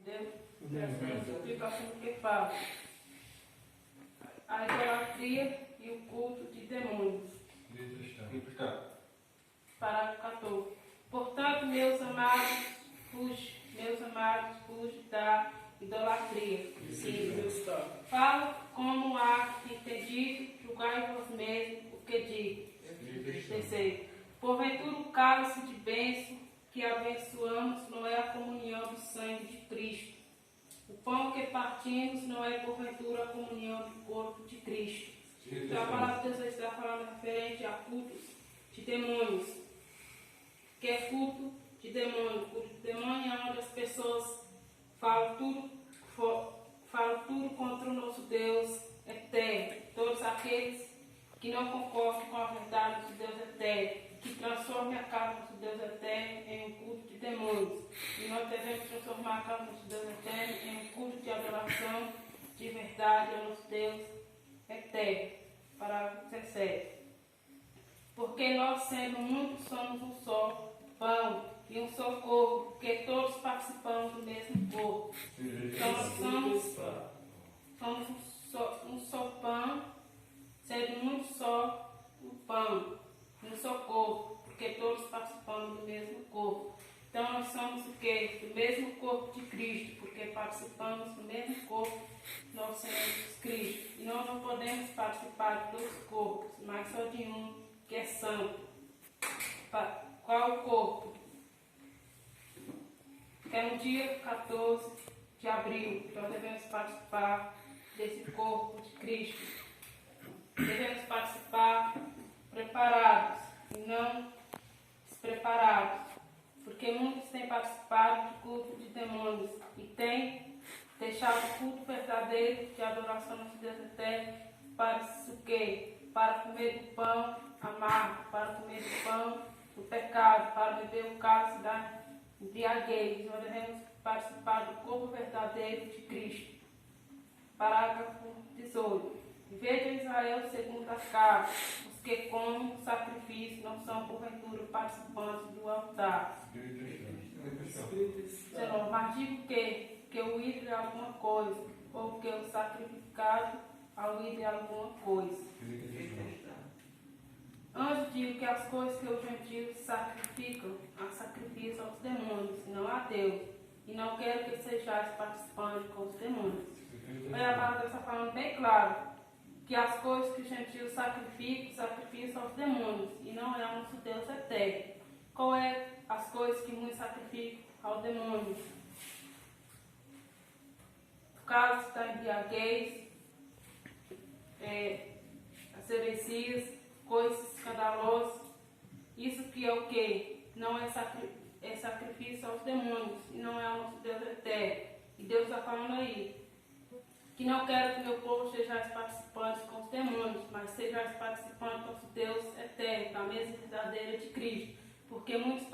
Deus, essa explicação que fala. A idolatria e o culto de demônios. Parágrafo 14. Portanto, meus amados, fuge da idolatria. Sim. Falo como há entendido, julgai vós mesmos o que digo. Terceiro. Porventura o cálice de bênção que abençoamos não é a comunhão do sangue de Cristo. O pão que partimos não é porventura a comunhão do corpo de Cristo. Então a palavra de Deus está falando referente a cultos de demônios. Que é culto de demônio. Culto de demônio é onde as pessoas falam tudo contra o nosso Deus eterno. Todos aqueles que não concordam com a verdade do Deus eterno, que transformem a casa do Deus eterno em um culto de demônios. E nós devemos transformar a casa do Deus eterno em um culto de adoração de verdade ao nosso Deus eterno. Parágrafo 17. Porque nós, sendo muitos, somos um só pão e um só corpo, porque todos participamos do mesmo corpo. Então nós somos um só pão, sendo muito só o pão, um só corpo, porque todos participamos do mesmo corpo. Então nós somos o quê? Do mesmo corpo de Cristo, porque participamos do mesmo corpo, nós somos Cristo. E nós não podemos participar de dois corpos, mas só de um, que é santo. Qual é o corpo? É no dia 14 de abril, nós devemos participar desse corpo de Cristo. Devemos participar preparados e não despreparados, porque muitos têm participado do culto de demônios e têm deixado o culto verdadeiro de adoração ao Deus eterno para o quê? Para comer do pão amargo, para comer do pão do pecado, para beber o cálice da embriaguez. Nós devemos participar do corpo verdadeiro de Cristo. Parágrafo 18. Veja Israel segundo a carne, os que comem o sacrifício não são porventura participantes do altar. 19. Mas digo que o ídolo é alguma coisa, ou que o sacrificado ao ídolo é alguma coisa. Antes digo que as coisas que os gentios sacrificam, as sacrifício aos demônios, não a Deus. E não quero que sejais participantes com os demônios. Aí a palavra está falando bem claro que as coisas que os gentios sacrificam aos demônios, e não é ao nosso Deus eterno. Qual é as coisas que muitos sacrificam aos demônios? O caso da embriaguez, as heresias, coisas escandalosas. Isso que é o que? Não é sacrifício aos demônios, e não é ao nosso Deus eterno. E Deus está falando aí que não quero que meu povo sejais participantes com os demônios, mas sejais participantes com o Deus eterno, da mesa verdadeira de Cristo. Porque muitos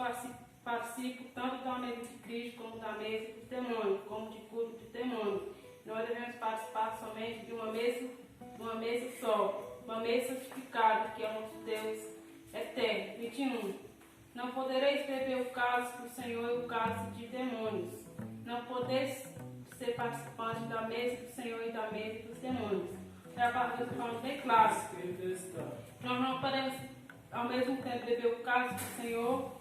participam tanto da mesa de Cristo como da mesa dos demônios, como de culto de demônios. Nós devemos participar somente de uma mesa só, uma mesa santificada, que é o nosso Deus eterno. 21. Não podereis beber o cálice do Senhor e o cálice de demônios. Não podeis ser participante da mesa do Senhor e da mesa dos demônios. É a palavra de Deus falando bem claro. Nós não podemos ao mesmo tempo beber o cálice do Senhor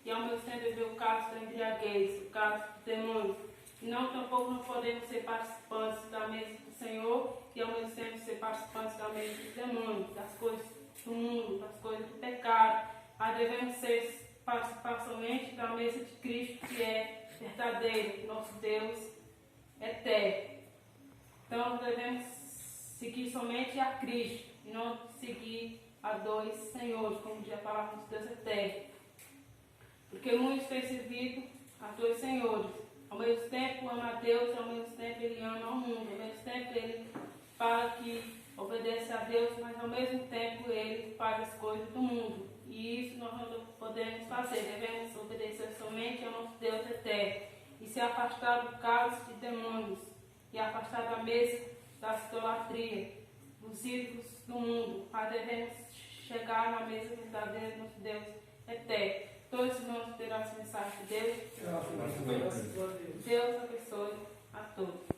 e ao mesmo tempo beber o cálice da embriaguez, o cálice dos demônios. E tampouco não podemos ser participantes da mesa do Senhor e ao mesmo tempo ser participantes da mesa dos demônios, das coisas do mundo, das coisas do pecado. Mas devemos participar somente da mesa de Cristo, que é verdadeiro, nosso Deus eterno. Então nós devemos seguir somente a Cristo e não seguir a dois senhores, como diz a palavra de Deus eterno. Porque muitos têm servido a dois senhores. Ao mesmo tempo ama a Deus, ao mesmo tempo ele ama ao mundo. Ao mesmo tempo ele fala que obedece a Deus, mas ao mesmo tempo ele faz as coisas do mundo. E isso nós não podemos fazer. Devemos obedecer somente ao nosso Deus eterno e se afastar do cálice de demônios e afastar da mesa da idolatria, dos ídolos do mundo. Mas devemos chegar na mesa verdadeira do nosso Deus eterno. Todos vão ter as mensagens de Deus. Graças a Deus. Deus abençoe a todos.